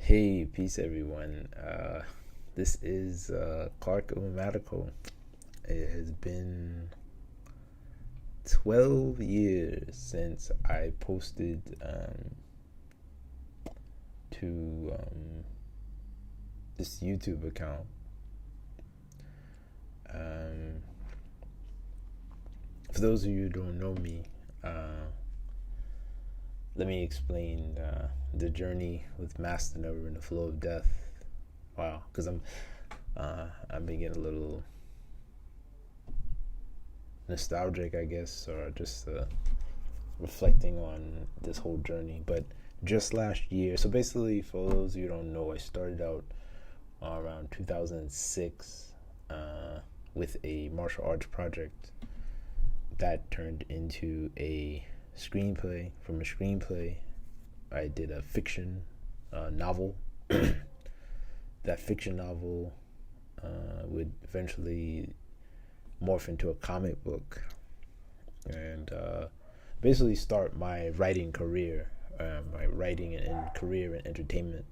Hey, peace, everyone. This is Clark Medical. It has been 12 years since I posted to this YouTube account. Um, for those of you who don't know me, let me explain the journey with Masternever and the flow of death. Wow, because I'm being a little nostalgic, I guess, or just reflecting on this whole journey. But just last year, so basically, for those of you who don't know, I started out around 2006 with a martial arts project that turned into a screenplay. From a screenplay, I did a fiction novel. That fiction novel would eventually morph into a comic book and basically start my writing career, my writing and career in entertainment.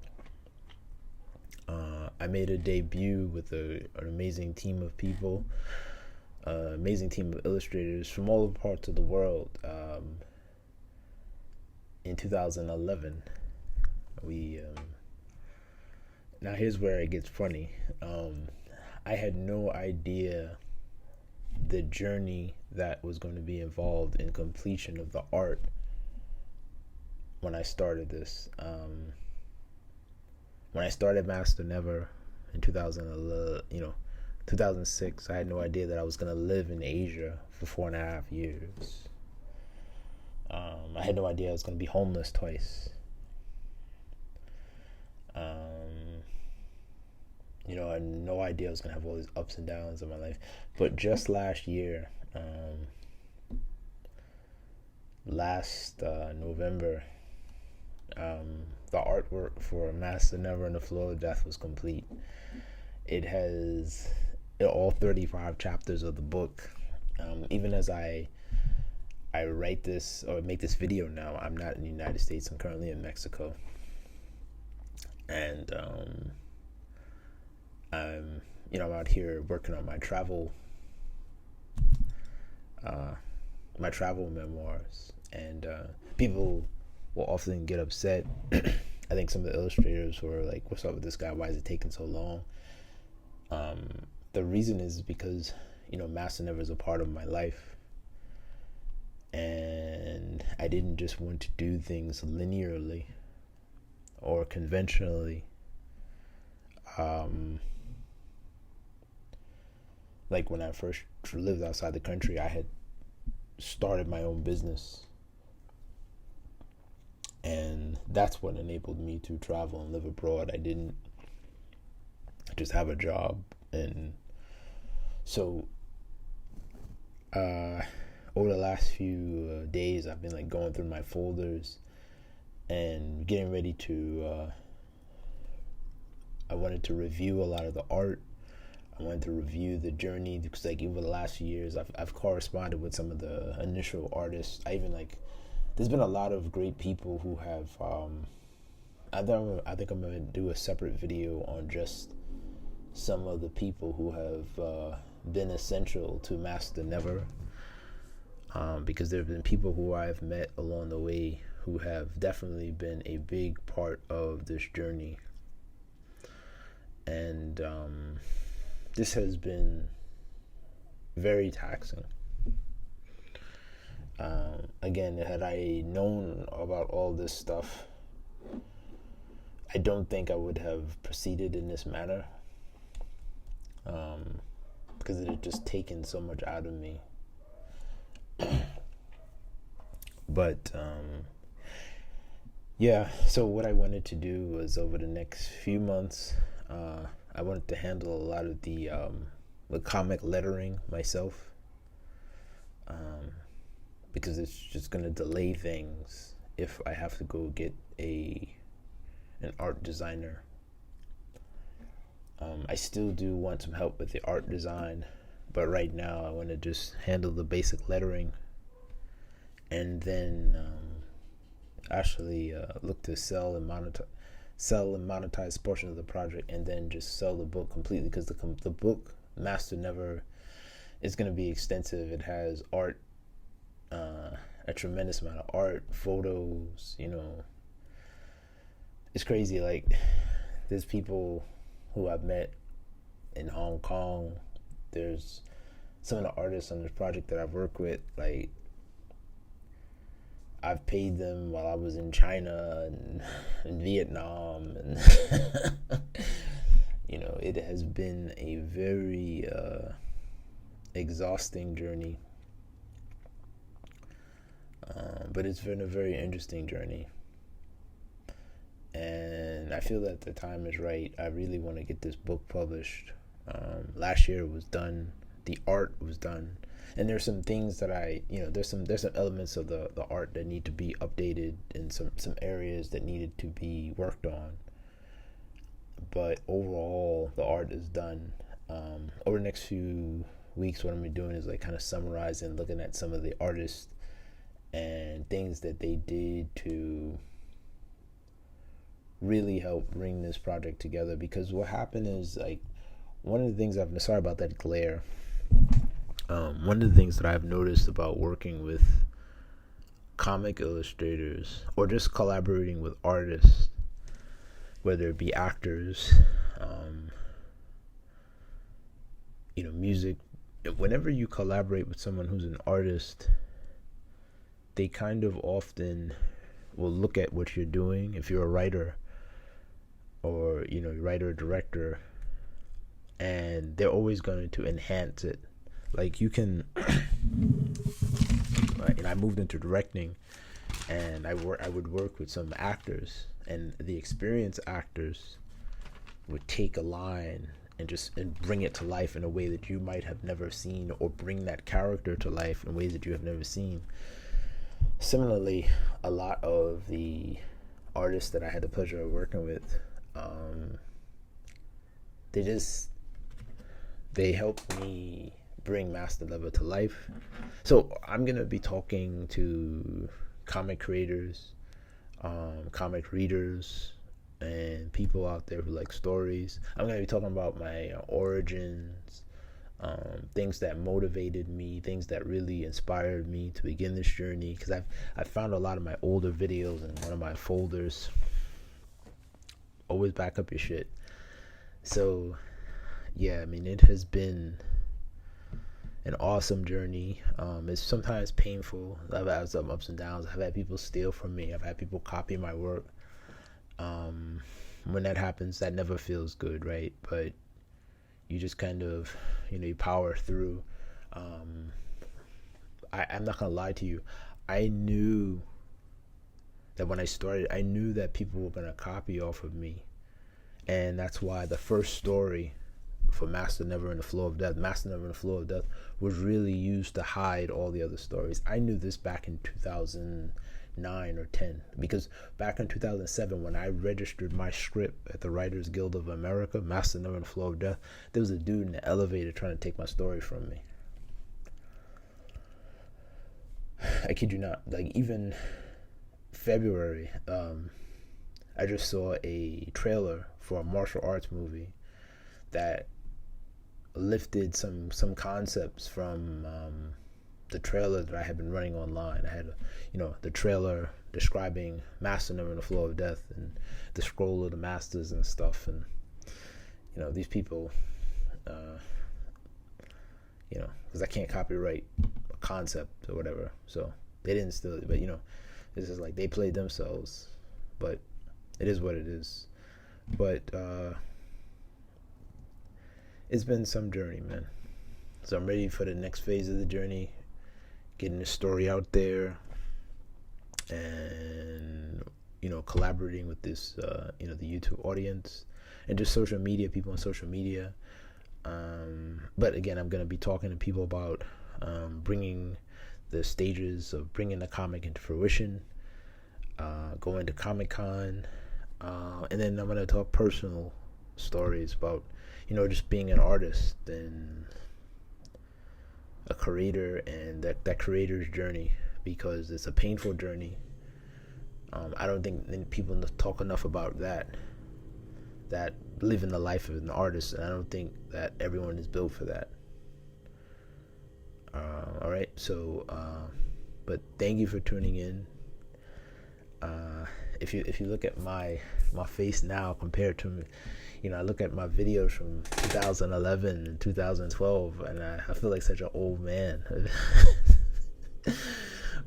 I made a debut with an amazing team of people, amazing team of illustrators from all parts of the world. In 2011, we now here's where it gets funny. I had no idea the journey that was going to be involved in completion of the art when I started this. When I started Masternever in 2006, I had no idea that I was going to live in Asia for 4.5 years. I had no idea I was going to be homeless twice. I had no idea I was going to have all these ups and downs in my life. But just last year, last November, the artwork for Masternever and the Flow of Death was complete. It has all 35 chapters of the book. Even as I write this or make this video now, I'm not in the United States. I'm currently in Mexico. And I'm out here working on my travel memoirs, and people will often get upset. I think some of the illustrators were like, "What's up with this guy? Why is it taking so long?" The reason is because Masternever is a part of my life, and I didn't just want to do things linearly or conventionally. Like when I first lived outside the country, I had started my own business, and that's what enabled me to travel and live abroad. I didn't just have a job. And so over the last few days, I've been like going through my folders and getting ready to I wanted to review a lot of the art. I wanted to review the journey, because like over the last few years, I've corresponded with some of the initial artists. There's been a lot of great people who have I think I'm gonna do a separate video on just some of the people who have been essential to Masternever, because there have been people who I've met along the way who have definitely been a big part of this journey. And this has been very taxing. Again, had I known about all this stuff, I don't think I would have proceeded in this manner, because it had just taken so much out of me. But yeah, so what I wanted to do was, over the next few months, I wanted to handle a lot of the comic lettering myself, because it's just going to delay things if I have to go get an art designer. I still do want some help with the art design, but right now I want to just handle the basic lettering, and then actually look to sell sell and monetize a portion of the project, and then just sell the book completely, because the book Masternever is going to be extensive. It has art, a tremendous amount of art, photos. It's crazy. Like, there's people who I've met in Hong Kong. There's some of the artists on this project that I've worked with. Like, I've paid them while I was in China and Vietnam, and it has been a very exhausting journey, but it's been a very interesting journey, and I feel that the time is right. I really want to get this book published. Last year it was done, the art was done, and there's some things that there's some elements of the art that need to be updated, and some areas that needed to be worked on. But overall, the art is done. Over the next few weeks, what I'm gonna be doing is like kind of summarizing, looking at some of the artists and things that they did to really help bring this project together. Because what happened is, like, one of the things sorry about that glare. One of the things that I've noticed about working with comic illustrators, or just collaborating with artists, whether it be actors, music, whenever you collaborate with someone who's an artist, they kind of often will look at what you're doing. If you're a writer, or writer or director, and they're always going to enhance it. Like, you can I moved into directing, and I would work with some actors, and the experienced actors would take a line and bring it to life in a way that you might have never seen, or bring that character to life in ways that you have never seen. Similarly, a lot of the artists that I had the pleasure of working with, they helped me bring Masternever to life. So I'm gonna be talking to comic creators, comic readers, and people out there who like stories. I'm gonna be talking about my origins, things that motivated me, things that really inspired me to begin this journey. Because I've found a lot of my older videos in one of my folders. Always back up your shit. So yeah, it has been an awesome journey. It's sometimes painful. I've had some ups and downs. I've had people steal from me. I've had people copy my work. When that happens, that never feels good, right? But you just kind of, you power through. I'm not gonna lie to you. I knew that when I started, I knew that people were gonna copy off of me, and that's why the first story for Masternever and the Flow of Death, Masternever and the Flow of Death, was really used to hide all the other stories. I knew this back in 2009 or 10, because back in 2007, when I registered my script at the Writers Guild of America, Masternever and the Flow of Death, there was a dude in the elevator trying to take my story from me. I kid you not. Like, even February, I just saw a trailer for a martial arts movie that lifted some concepts from the trailer that I had been running online. I had the trailer describing Masternever and the Flow of Death, and the scroll of the masters and stuff, and these people, because I can't copyright a concept or whatever, so they didn't steal it. But it's just like they played themselves. But it is what it is. But it's been some journey, man. So I'm ready for the next phase of the journey, getting the story out there, and collaborating with this the YouTube audience, and just social media, people on social media. But again, I'm going to be talking to people about bringing the stages of bringing the comic into fruition, going to Comic-Con, and then I'm going to talk personal stories about just being an artist and a creator, and that creator's journey, because it's a painful journey. I don't think people talk enough about that. that living the life of an artist, and I don't think that everyone is built for that. All right, so but thank you for tuning in. If you look at my face now compared to, I look at my videos from 2011 and 2012, and I feel like such an old man.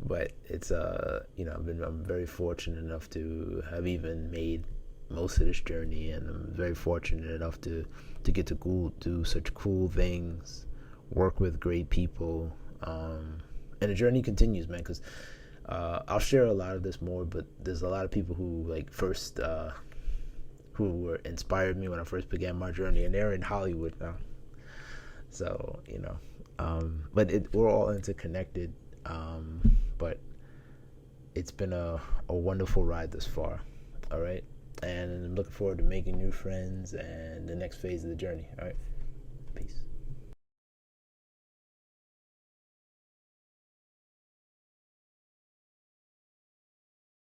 But it's I'm very fortunate enough to have even made most of this journey, and I'm very fortunate enough to get to do such cool things, work with great people, and the journey continues, man. Because I'll share a lot of this more, but there's a lot of people who who were inspired me when I first began my journey, and they're in Hollywood now. So but we're all interconnected. But it's been a wonderful ride thus far. All right, and I'm looking forward to making new friends and the next phase of the journey. All right, peace.